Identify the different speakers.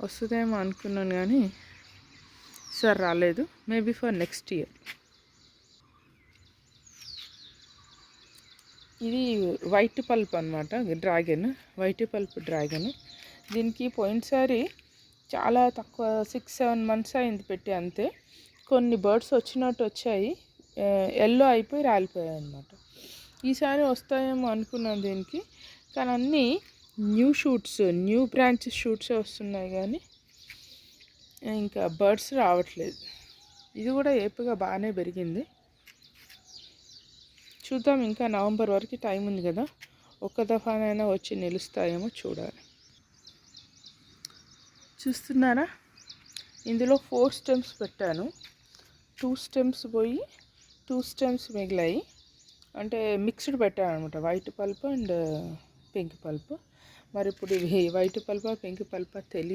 Speaker 1: వస్తుందేమో అనుకున్నాను కానీ సార్ రాలేదు. Maybe for next year. ఇది వైట్ పల్ప్ అనమాట, డ్రాగన్, వైట్ పల్ప్ డ్రాగన్. దీనికి పోయినసారి చాలా తక్కువ 6-7 months అయింది పెట్టి, అంతే. కొన్ని బర్డ్స్ వచ్చినట్టు వచ్చాయి, ఎల్లో అయిపోయి రాలిపోయాయి అన్నమాట. ఈసారి వస్తాయేమో అనుకున్నాను దీనికి, కానీ అన్నీ న్యూ షూట్స్, న్యూ బ్రాంచ్ షూట్సే వస్తున్నాయి కానీ ఇంకా బర్డ్స్ రావట్లేదు. ఇది కూడా ఏపుగా బాగానే పెరిగింది. చూద్దాం, ఇంకా నవంబర్ వరకు టైం ఉంది కదా, ఒక్క దఫానైనా వచ్చి నిలుస్తాయేమో చూడాలి. చూస్తున్నారా, ఇందులో 4 stems పెట్టాను. 2 stems పోయి 2 stems మిగిలాయి. అంటే మిక్స్డ్ పెట్టాను అనమాట, white pulp and pink pulp. మరి ఇప్పుడు ఇవి వైట్ పల్పా పింక్ పల్పా తెలియదు.